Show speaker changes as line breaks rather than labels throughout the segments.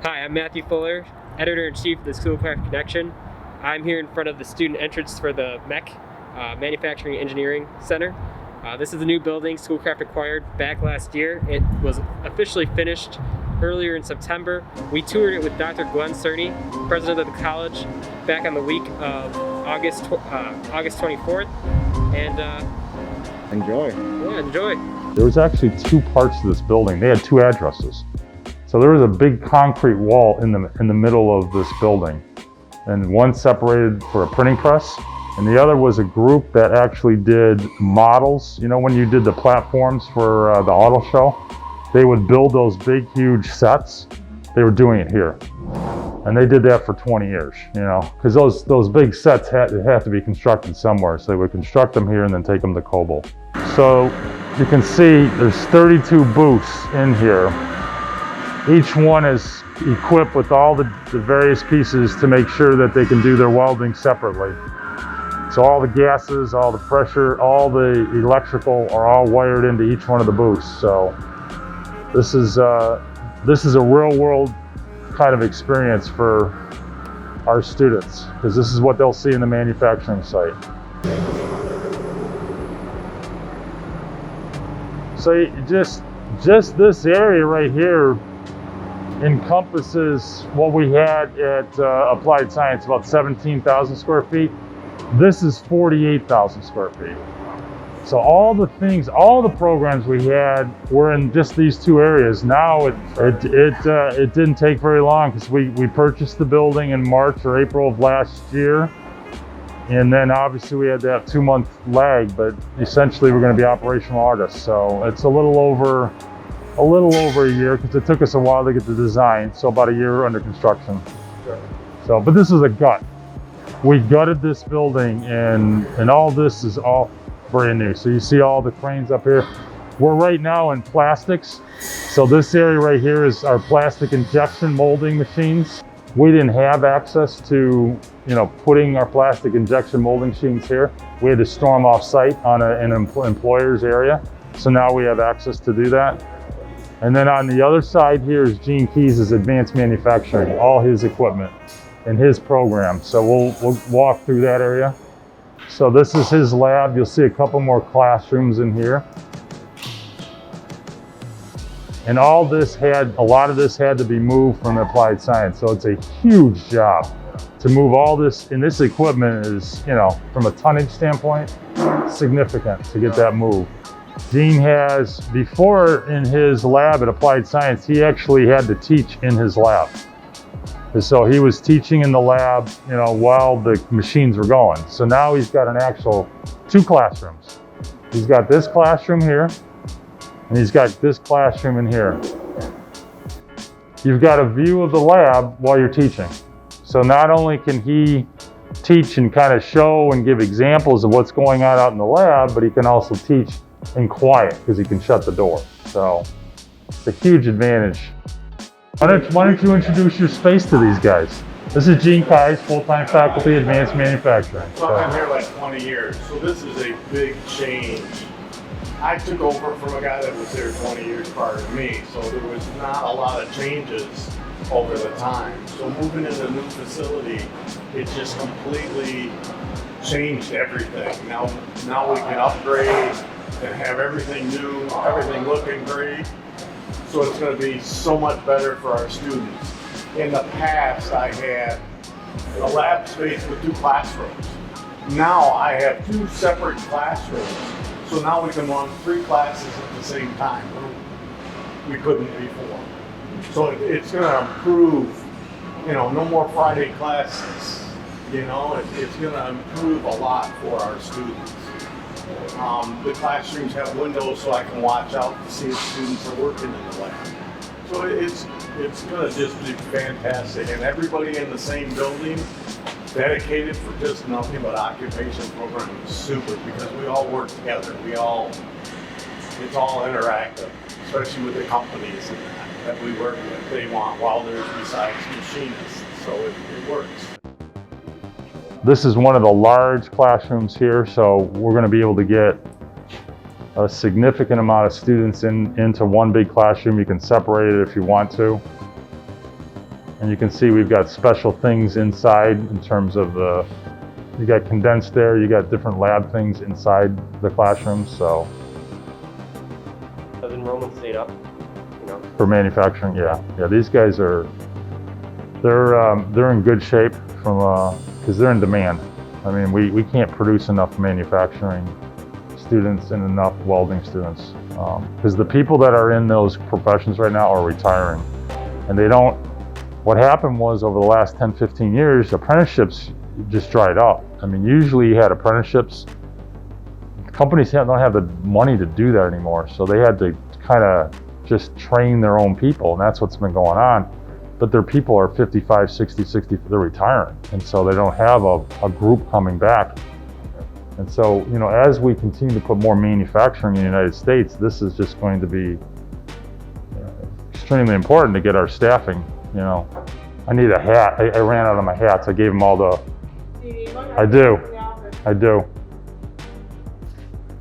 Hi, I'm Matthew Fuller, Editor-in-Chief of the Schoolcraft Connection. I'm here in front of the student entrance for the MEC, Manufacturing Engineering Center. This is a new building Schoolcraft acquired back last year. It was officially finished earlier in September. We toured it with Dr. Glenn Cerny, president of the college, back on the week of August 24th. And
enjoy.
Yeah, enjoy.
There was actually two parts to this building. They had two addresses. So there was a big concrete wall in the middle of this building, and one separated for a printing press, and the other was a group that actually did models. You know, when you did the platforms for the auto show, they would build those big, huge sets. They were doing it here, and they did that for 20 years. You know, because those big sets had to be constructed somewhere, so they would construct them here and then take them to Coble. So you can see there's 32 booths in here. Each one is equipped with all the various pieces to make sure that they can do their welding separately. So all the gases, all the pressure, all the electrical are all wired into each one of the booths. So this is a real world kind of experience for our students, because this is what they'll see in the manufacturing site. So just this area right here encompasses what we had at Applied Science, about 17,000 square feet. This is 48,000 square feet. So all the programs we had were in just these two areas. Now it didn't take very long, because we purchased the building in March or April of last year. And then obviously we had that 2-month lag, but essentially we're going to be operational August. So it's a little over a year, because it took us a while to get the design. So about a year under construction. Sure. So, but this is a gut. We gutted this building, and all this is all brand new. So you see all the cranes up here. We're right now in plastics. So this area right here is our plastic injection molding machines. We didn't have access to, putting our plastic injection molding machines here. We had to store them off site on an employer's area. So now we have access to do that. And then on the other side here is Gene Keys' advanced manufacturing, all his equipment and his program. So we'll walk through that area. So this is his lab. You'll see a couple more classrooms in here. And a lot of this had to be moved from Applied Science. So it's a huge job to move all this, and this equipment is, from a tonnage standpoint, significant to get that moved. Gene has, before in his lab at Applied Science, he actually had to teach in his lab. And so he was teaching in the lab, while the machines were going. So now he's got an actual 2 classrooms. He's got this classroom here, and he's got this classroom in here. You've got a view of the lab while you're teaching. So not only can he teach and kind of show and give examples of what's going on out in the lab, but he can also teach in quiet, because he can shut the door. So it's a huge advantage. Why don't you introduce your space to these guys? This is Gene Keys, full-time faculty, advanced manufacturing.
So I've been here like 20 years, so this is a big change. I took over from a guy that was there 20 years prior to me, so there was not a lot of changes over the time. So moving into a new facility, it just completely changed everything. Now we can upgrade and have everything new, everything looking great. So it's going to be so much better for our students. In the past, I had a lab space with 2 classrooms. Now I have 2 separate classrooms. So now we can run 3 classes at the same time. We couldn't before. So it's going to improve, no more Friday classes. It's going to improve a lot for our students. The classrooms have windows, so I can watch out to see if students are working in the lab. So it's going to just be fantastic, and everybody in the same building, dedicated for just nothing but occupation programming, is super, because we all work together. It's all interactive, especially with the companies that we work with. They want welders besides machinists, so it works.
This is one of the large classrooms here, so we're going to be able to get a significant amount of students into one big classroom. You can separate it if you want to. And you can see we've got special things inside in terms of you got condensed air, you got different lab things inside the classrooms. So
Has enrollment stayed up?
for manufacturing, yeah, these guys are they're in good shape because they're in demand. I mean, we can't produce enough manufacturing students and enough welding students because the people that are in those professions right now are retiring, and they don't. What happened was over the last 10, 15 years, apprenticeships just dried up. I mean, usually you had apprenticeships. Companies don't have the money to do that anymore, so they had to kind of just train their own people, and that's what's been going on. But their people are 55, 60, they're retiring, and so they don't have a group coming back. And so, as we continue to put more manufacturing in the United States, this is just going to be extremely important to get our staffing. I need a hat. I ran out of my hats. I gave them all I do.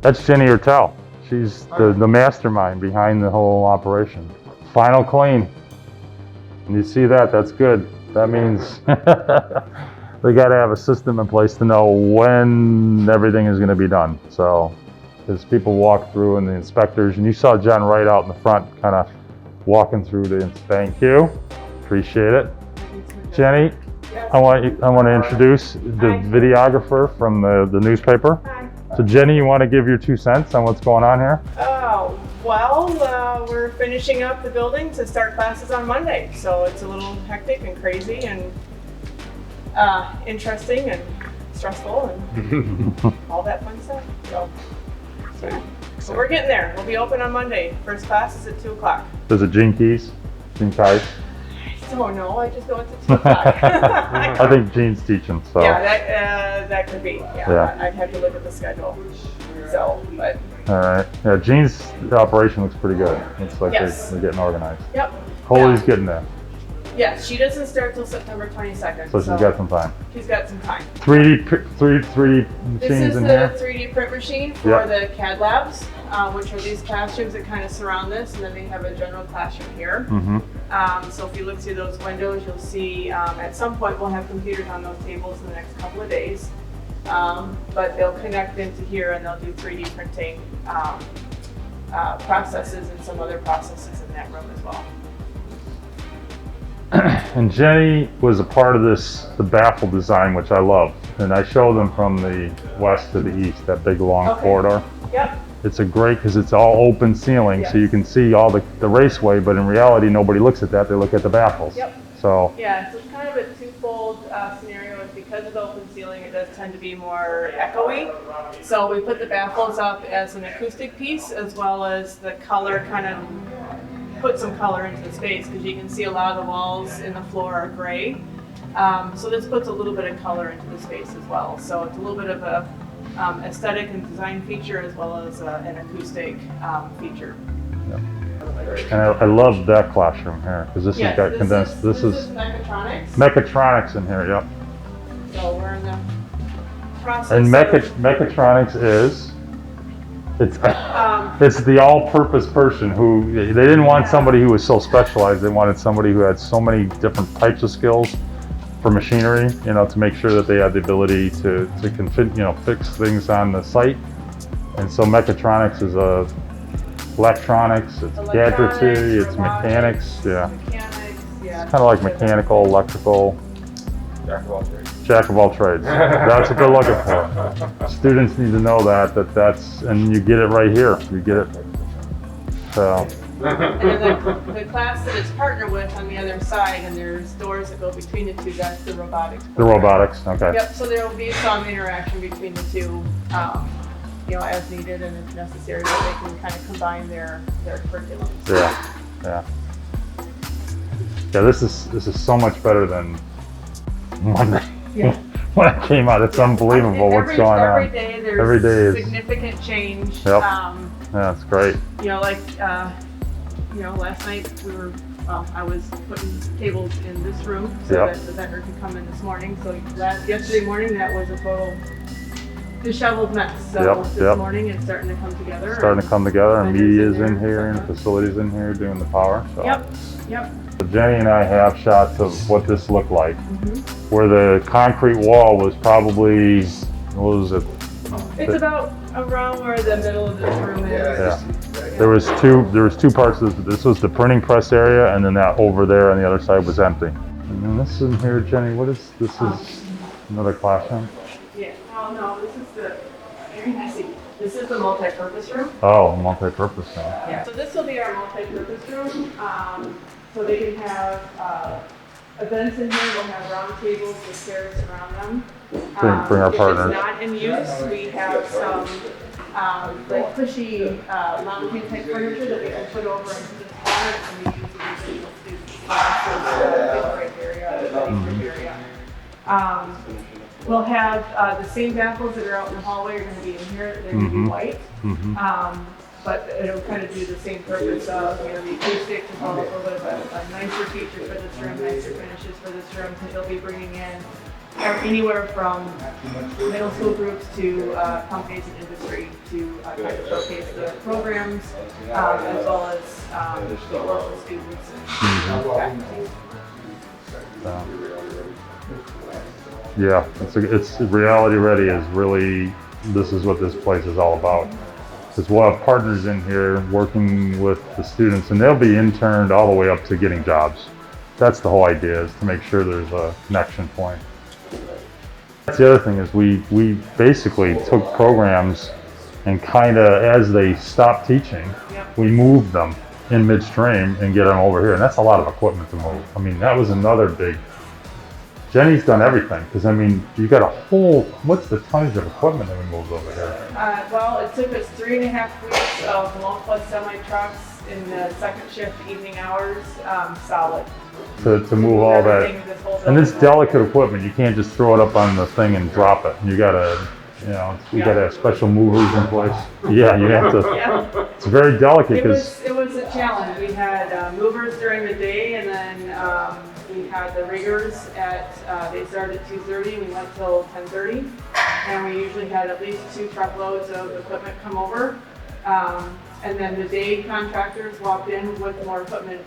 That's Jenny Ortell. She's the mastermind behind the whole operation. Final clean. And you see that, that's good. That means they got to have a system in place to know when everything is going to be done. So, as people walk through and the inspectors, and you saw Jen right out in the front kind of walking through thank you. Appreciate it. Jenny, I want to introduce the videographer from the newspaper.
Hi.
So Jenny, you want to give your 2 cents on what's going on here?
Oh, well, we're finishing up the building to start classes on Monday. So it's a little hectic and crazy and interesting and stressful and all that fun stuff. So we're getting there. We'll be open on Monday. First class is at 2 o'clock.
Does it Gene Keys?
I don't know. I just know it's at 2 o'clock.
I think Gene's teaching, so.
Yeah, that could be. Yeah, I'd have to look at the schedule. So, but.
All right. Yeah, Gene's operation looks pretty good. It's like
Yes.
they're getting organized.
Yep.
Holly's getting there,
Yes, she doesn't start till September 22nd.
so she's got some time.
She's got some time.
3D machines
This is
in
the
here.
3D print machine for
Yeah.
the CAD labs, which are these classrooms that kind of surround this, and then they have a general classroom here.
Mm-hmm.
So if you look through those windows, you'll see at some point we'll have computers on those tables in the next couple of days. But they'll connect into here and they'll do 3D printing processes and some other processes in that room as well.
And Jenny was a part of the baffle design, which I love. And I show them from the west to the east, that big long corridor.
Yep.
It's great because it's all open ceiling, so you can see all the raceway, but in reality, nobody looks at that, they look at the baffles.
Yep.
So.
Yeah, so it's kind of a twofold scenario. It's because of the open ceiling, it does tend to be more echoey. So we put the baffles up as an acoustic piece, as well as the color kind of put some color into the space, because you can see a lot of the walls in the floor are gray. So this puts a little bit of color into the space as well. So it's a little bit of a aesthetic and design feature, as well as an acoustic feature.
Yeah. And I love that classroom here, because this has got condensed.
This is mechatronics.
Mechatronics in here, yep.
So we're in the process.
And mechatronics is, it's the all-purpose person who, they didn't want somebody who was so specialized, they wanted somebody who had so many different types of skills for machinery, to make sure that they had the ability to fix things on the site. And so mechatronics is electronics, it's gadgetry, it's mechanics, yeah. It's kind of like mechanical, electrical. Jack of all trades. That's what they're looking for. Students need to know that's, and you get it right here. You get it. So.
And then the class that it's partnered with on the other side, and there's doors that go between the two, that's the robotics program.
The robotics, okay.
Yep, so there will be some interaction between the two, as needed and if necessary, so they can kind of combine their curriculums.
Yeah. Yeah, this is so much better than Monday.
Yeah.
When it came out, it's unbelievable what's going on.
Every day there's
Every day is
significant change.
Yep. Yeah, it's great.
Last night I was putting tables in this room so that the vendor could come in this morning. So yesterday morning that was a total disheveled mess. So this morning it's starting to come together.
And media's in here and facilities in here doing the power. So.
Yep. Yep.
Jenny and I have shots of what this looked like, where the concrete wall was probably, what was it?
It's about around where the middle of this room is.
Yeah. There was two parts of this. This was the printing press area, and then that over there on the other side was empty. And then this in here, Jenny, what is this? Is another classroom?
Yeah. Oh no, this is the very messy. This is the multi-purpose room.
Oh, multi-purpose room.
Yeah. So this will be our multi-purpose room. So they can have events in here. We'll have round tables with chairs around them.
Bring our partners.
If it's not in use, we have some like cushy mountain type furniture that we can put over into the corner and we use it as visual students. We'll have the same baffles that are out in the hallway are going to be in here. They're going to be white. But it'll kind of do the same purpose of, you know, the acoustics as well as a little bit of a nicer feature for this room, nicer finishes for this room, because they'll be bringing in anywhere from middle school groups to companies and industry to kind of showcase the programs, as well as the local students and faculty.
Yeah, it's reality ready is really, this is what this place is all about. Because we'll have partners in here working with the students, and they'll be interned all the way up to getting jobs. That's the whole idea, is to make sure there's a connection point. That's the other thing, is we basically took programs and kind of, as they stopped teaching, we moved them in midstream and get them over here. And that's a lot of equipment to move. I mean, that was another big, Jenny's done everything, because I mean, you got a whole, what's the tonnage of equipment that we moved over here?
Well, it took us 3.5 weeks of multiple semi-trucks in the second shift evening hours, solid.
To move all that. And it's delicate equipment. You can't just throw it up on the thing and drop it. You gotta, you know, you gotta have special movers in place. Yeah, you have to. It's very delicate because
it was a challenge. We had movers during the day, and then we had the riggers at. They started at 2:30. We went till 10:30, and we usually had at least 2 truckloads of equipment come over. And then the day contractors walked in with more equipment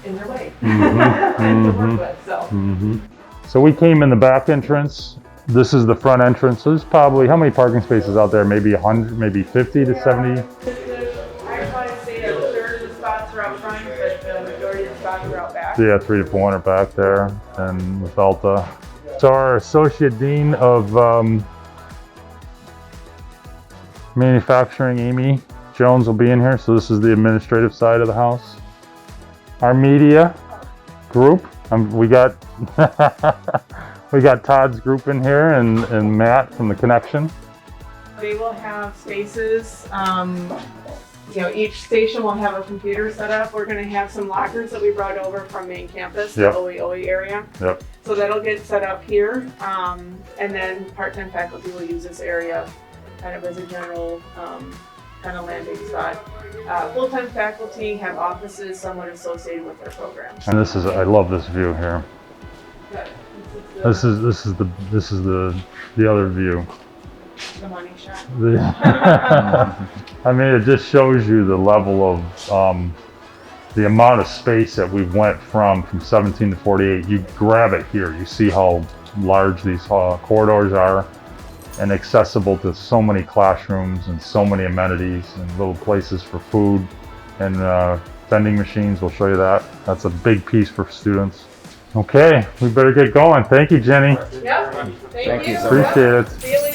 in their way to work with.
So we came in the back entrance. This is the front entrance. So there's probably, how many parking spaces out there? Maybe 100, maybe 50 to 70?
I'd probably say a third of the spots are out front, but the majority of the spots are out back.
Yeah, 300 to 400 back there, and with Alta. So our Associate Dean of Manufacturing, Amy Jones, will be in here. So this is the administrative side of the house. Our media group, we got we got Todd's group in here, and Matt from the Connection.
They will have spaces. You know, each station will have a computer set up. We're going to have some lockers that we brought over from main campus, the OE area.
Yep.
So that'll get set up here, and then part-time faculty will use this area kind of as a general kind of landing spot. Full-time faculty have offices somewhat associated with their programs.
And this is, I love this view here. This is the other view.
The money shot.
I mean, it just shows you the level of the amount of space that we went from 17 to 48. You grab it here, you see how large these corridors are, and accessible to so many classrooms and so many amenities and little places for food and vending machines. We'll show you that. That's a big piece for students. Okay, we better get going. Thank you, Jenny.
Yep. Thank you.
Appreciate it.
See you later.